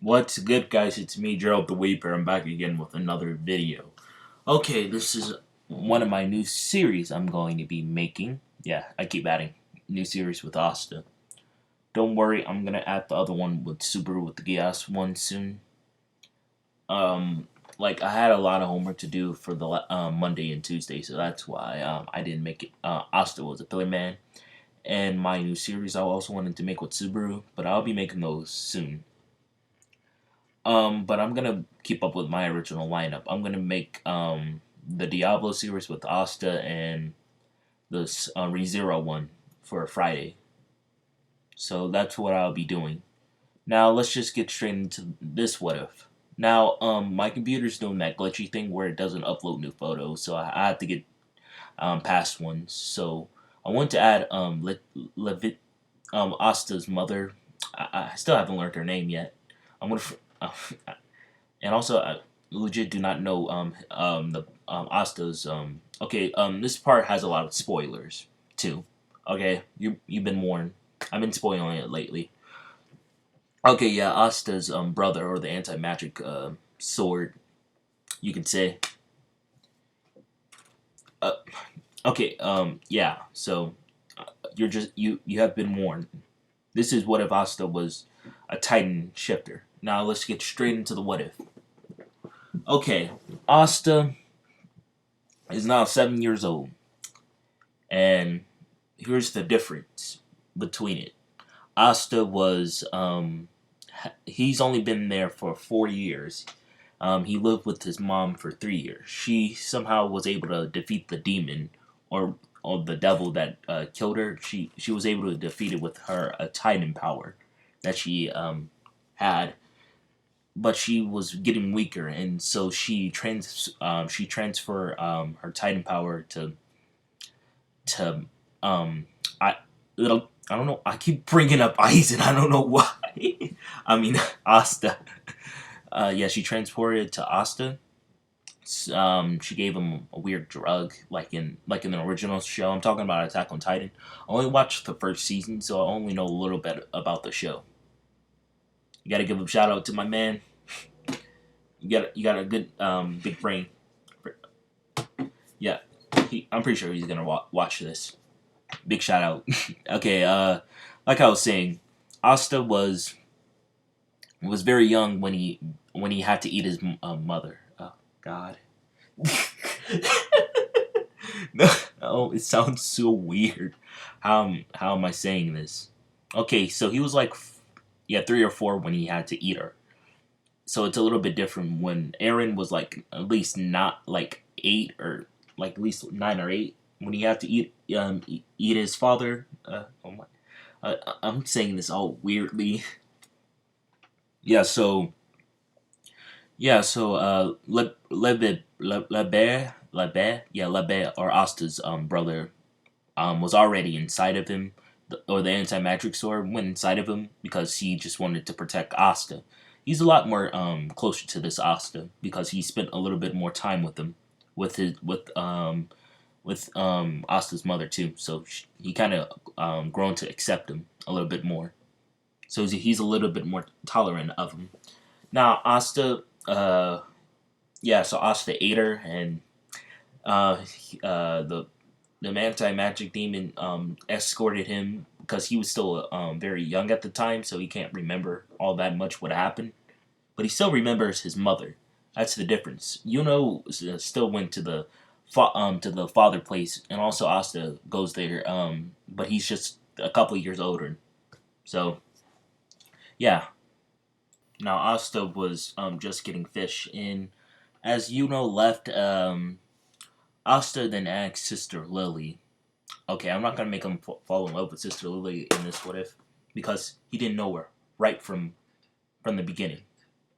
What's good, guys? It's me, Gerald the Weeper. I'm back again with another video. Okay, this is one of my new series I'm going to be making. Yeah, I keep adding new series with Asta. Don't worry, I'm gonna add the other one with Subaru with the gas one soon. Um, I had a lot of homework to do for the Monday and Tuesday, so that's why I didn't make it. Asta was a pillar man, and my new series I also wanted to make with Subaru, but I'll be making those soon. But I'm gonna keep up with my original lineup. I'm gonna make the Diablo series with Asta and the ReZero one for Friday. So that's what I'll be doing. Now let's just get straight into this what if. Now, my computer's doing that glitchy thing where it doesn't upload new photos, so I have to get past ones. So I want to add Asta's mother. I still haven't learned her name yet. I'm gonna and also, I legit do not know the Asta's Okay, this part has a lot of spoilers too. Okay, you've been warned. I've been spoiling it lately. Okay, yeah, Asta's brother, or the anti magic sword, you could say. Uh, okay, yeah. So you have been warned. This is what if Asta was a Titan shifter. Now let's get straight into the what if. Okay, Asta is now 7 years old. And here's the difference between it. Asta was, he's only been there for 4 years. He lived with his mom for 3 years. She somehow was able to defeat the demon, or the devil that killed her. She was able to defeat it with her Titan power that she had, but she was getting weaker, and so she transferred her Titan power to I I don't know. I keep bringing up Ice, and I don't know why. I mean Asta. Yeah, she transported to Asta. She gave him a weird drug, like in the original show. I'm talking about Attack on Titan. I only watched the first season, so I only know a little bit about the show. You gotta give a shout out to my man. You got a good big brain. Yeah, I'm pretty sure he's gonna watch this. Big shout out. Okay, like I was saying, Asta was very young when he had to eat his mother. Oh God. No, oh, it sounds so weird. How am I saying this? Okay, so he was like, yeah, 3 or 4 when he had to eat her. So it's a little bit different when Aaron was like at least not like 8, or like at least 9 or 8 when he had to eat his father. Oh my, I'm saying this all weirdly. Yeah, so Lebe, or Asta's brother, was already inside of him, or the anti-magic sword went inside of him because he just wanted to protect Asta. He's a lot more closer to this Asta because he spent a little bit more time with him, with his with Asta's mother too. So he kind of grown to accept him a little bit more. So he's a little bit more tolerant of him. Now Asta, yeah, so Asta ate her, and the anti magic demon escorted him because he was still very young at the time, so he can't remember all that much what happened. But he still remembers his mother. That's the difference. Still went to the father place, and also Asta goes there. But he's just a couple years older. So yeah. Now Asta was just getting fish, and as left. Asta then asked Sister Lily. Okay, I'm not gonna make him fall in love with Sister Lily in this what if, because he didn't know her right from the beginning.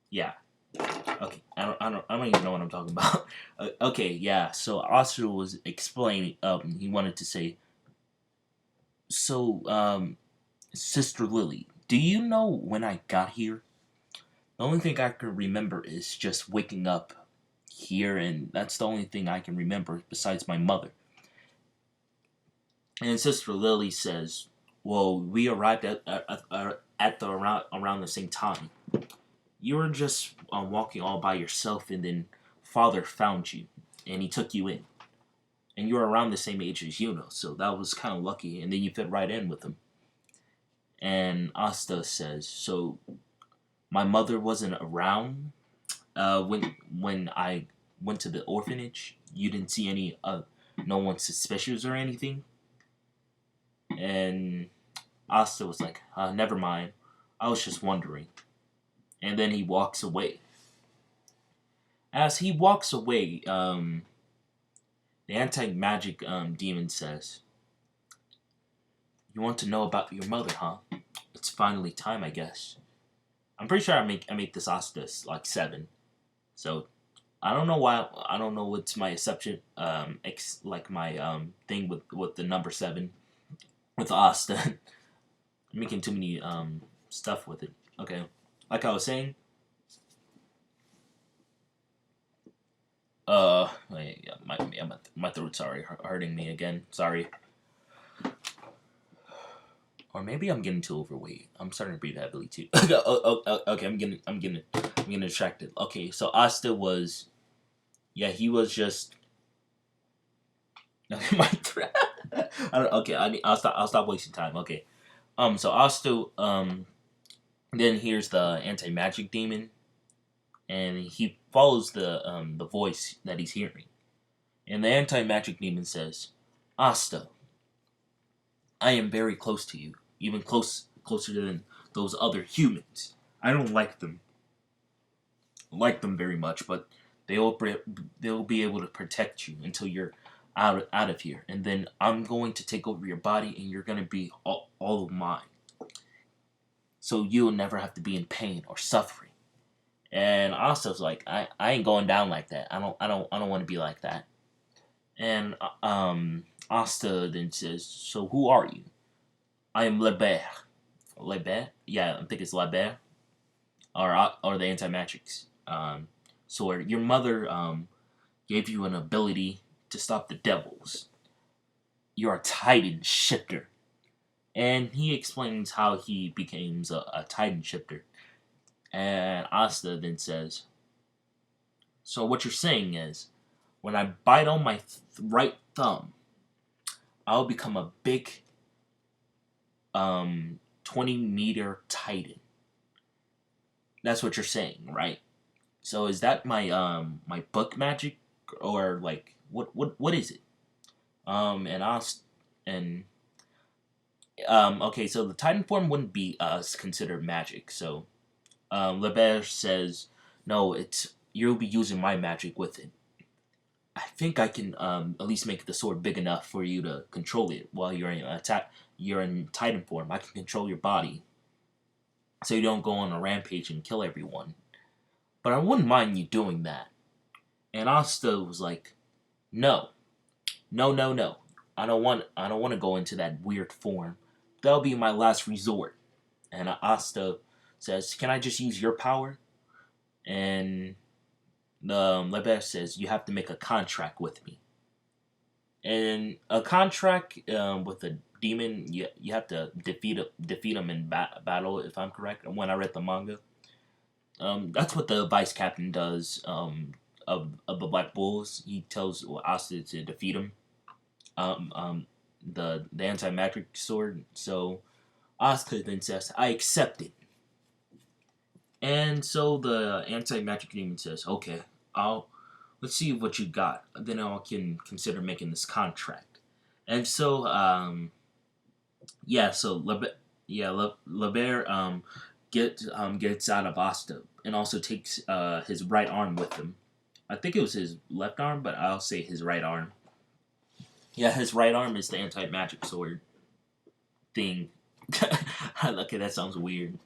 Yeah. Okay. I don't even know what I'm talking about. Okay. Yeah. So Asta was explaining. He wanted to say. So, Sister Lily, do you know when I got here? The only thing I can remember is just waking up here, and that's the only thing I can remember besides my mother. And Sister Lily says, "Well, we arrived at the around the same time." You were just walking all by yourself, and then father found you, and he took you in. And you were around the same age as Yuno, so that was kind of lucky. And then you fit right in with him. And Asta says, "So my mother wasn't around when I went to the orphanage. You didn't see any no one suspicious or anything." And Asta was like, "Never mind. I was just wondering." And then he walks away. As he walks away, the anti-magic demon says, "You want to know about your mother, huh? It's finally time, I guess." I'm pretty sure I make this Asta like 7. So I don't know why. I don't know what's my exception. Like my thing with the number 7 with Asta. I'm making too many stuff with it. Okay, like I was saying. Yeah, my throat's sorry hurting me again. Sorry. Or maybe I'm getting too overweight. I'm starting to breathe heavily too. Okay, I'm getting distracted. Okay, so Asta was, yeah, he was just. My threat. I don't. Okay, I'll stop wasting time. Okay, so Asta, then here's the anti magic demon, and he follows the voice that he's hearing, and the anti magic demon says, "Asta, I am very close to you, even closer than those other humans. I don't like them very much, but they'll be able to protect you until you're out of here, and then I'm going to take over your body, and you're gonna be all of mine. So you'll never have to be in pain or suffering." And Asta's like, I ain't going down like that. I don't want to be like that. And Asta then says, "So who are you?" "I am Lebert." Lebert? Yeah, I think it's Lebert. Or the anti-magics. So your mother gave you an ability to stop the devils. You're a Titan shifter. And he explains how he becomes a Titan shifter. And Asta then says, "So what you're saying is, when I bite on my right thumb, I'll become a big 20-meter Titan. That's what you're saying, right? So is that my book magic, or like what is it?" And and okay, so the Titan form wouldn't be considered magic. So Lebert says, "No, it's you'll be using my magic with it. I think I can at least make the sword big enough for you to control it while you're in attack. You're in Titan form. I can control your body, so you don't go on a rampage and kill everyone. But I wouldn't mind you doing that." And Asta was like, "No, no, no, no. I don't want to go into that weird form. That'll be my last resort." And Asta says, "Can I just use your power?" And Lebert says, "You have to make a contract with me." And a contract with a demon, you have to defeat him in battle, if I'm correct. When I read the manga, that's what the vice captain does. Of the Black Bulls, he tells Asta to defeat him. The anti magic sword. So Asta then says, "I accept it." And so the anti magic demon says, "Okay, I'll let's see what you got. Then I can consider making this contract." And so yeah, so Lebert gets out of Asta and also takes his right arm with him. I think it was his left arm, but I'll say his right arm. Yeah, his right arm is the anti magic sword thing. Okay, that sounds weird.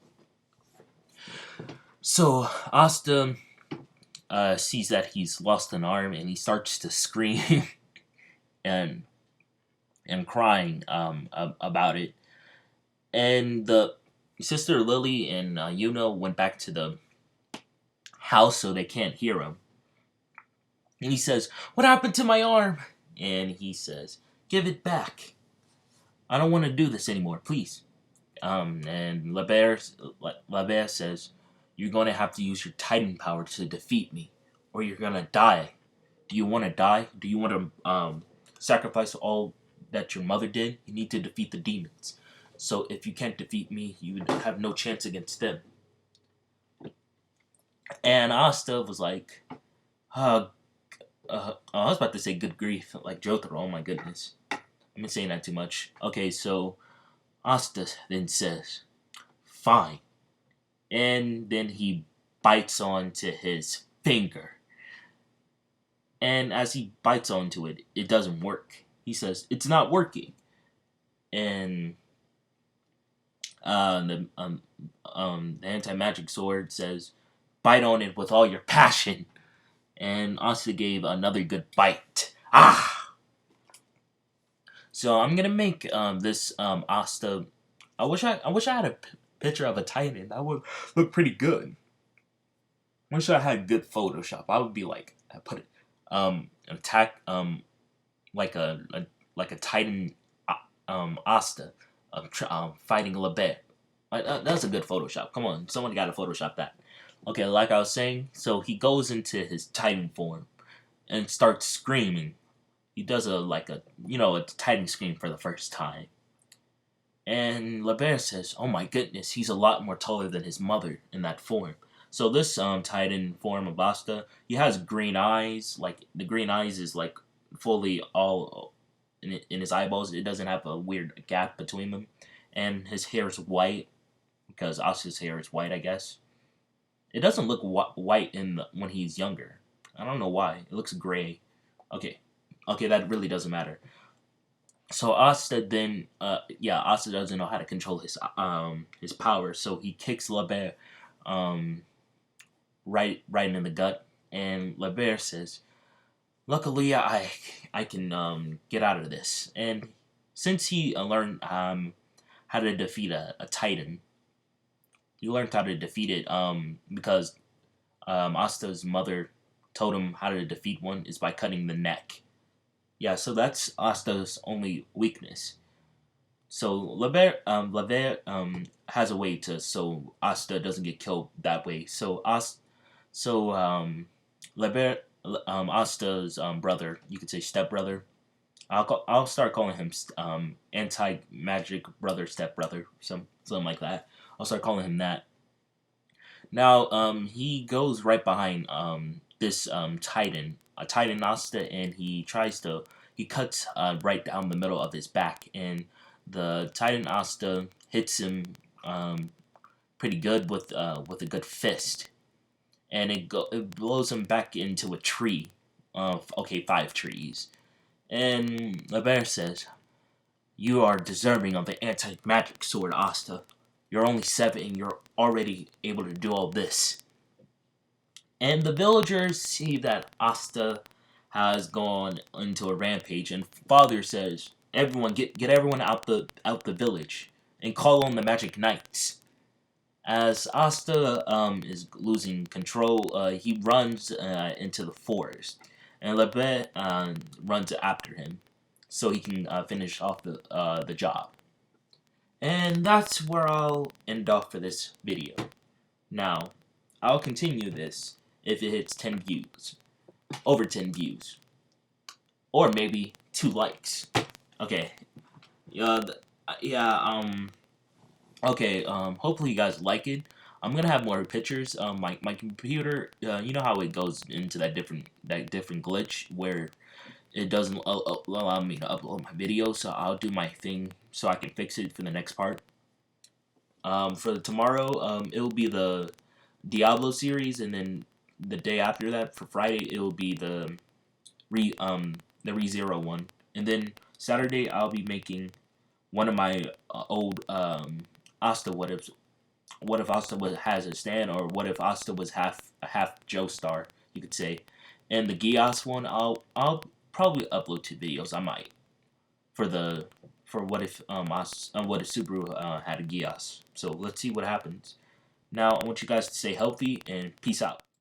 So Asta sees that he's lost an arm, and he starts to scream and crying about it. And the sister Lily and Yuno went back to the house so they can't hear him. And he says, "What happened to my arm?" And he says, "Give it back. I don't want to do this anymore, please." And Lebert says, you're going to have to use your Titan power to defeat me, or you're going to die. Do you want to die? Do you want to sacrifice all that your mother did? You need to defeat the demons. So if you can't defeat me, you would have no chance against them. And Asta was like, I was about to say good grief, like Jotaro, oh my goodness. I'm saying that too much. Okay, so Asta then says, fine. And then he bites onto his finger. And as he bites onto it, it doesn't work. He says, it's not working. And the anti-magic sword says, bite on it with all your passion. And Asta gave another good bite. Ah! So I'm gonna make this Asta. I wish I had a picture of a Titan. That would look pretty good. I wish I had good Photoshop. I would be like, I put it attack like a Titan Asta fighting LeBear. That's a good Photoshop. Come on, someone got to Photoshop that. Okay, like I was saying, so he goes into his Titan form and starts screaming. He does a Titan scream for the first time. And LeBear says, oh my goodness, he's a lot more taller than his mother in that form. So this Titan form of Asta, he has green eyes. Like, the green eyes is like fully all in his eyeballs. It doesn't have a weird gap between them. And his hair is white, because Asta's hair is white, I guess. It doesn't look white when he's younger. I don't know why. It looks gray. Okay, that really doesn't matter. So Asta then, Asta doesn't know how to control his power, so he kicks LeBear right in the gut, and LeBear says, luckily I can get out of this. And since he learned how to defeat a Titan, he learned how to defeat it because Asta's mother told him how to defeat one is by cutting the neck. Yeah, so that's Asta's only weakness. So LeBear has a way so Asta doesn't get killed that way. So LeBear, Asta's brother, you could say stepbrother. I'll start calling him anti-magic brother, stepbrother, something like that. I'll start calling him that. Now he goes right behind this Titan, a Titan Asta, and he cuts right down the middle of his back, and the Titan Asta hits him pretty good with a good fist, and it blows him back into a tree. 5 trees. And LeBear says, you are deserving of the anti-magic sword, Asta. You're only 7 and you're already able to do all this. And the villagers see that Asta has gone into a rampage, and Father says, everyone get everyone out the village and call on the magic knights. As Asta is losing control, he runs into the forest, and LeBear runs after him so he can finish off the job. And that's where I'll end off for this video. Now, I'll continue this if it hits 10 views. Over 10 views. Or maybe 2 likes. Okay. Hopefully you guys like it. I'm gonna have more pictures. My computer, you know how it goes into that different glitch where it doesn't allow me to upload my video, so I'll do my thing so I can fix it for the next part. For tomorrow, it will be the Diablo series, and then the day after that, for Friday, it will be the ReZero one, and then Saturday I'll be making one of my old Asta what if Asta has a stand, or what if Asta was half Joestar, you could say. And the Gios one, I'll probably upload 2 videos. I might for what if Subaru had a Gios. So let's see what happens. Now I want you guys to stay healthy and peace out.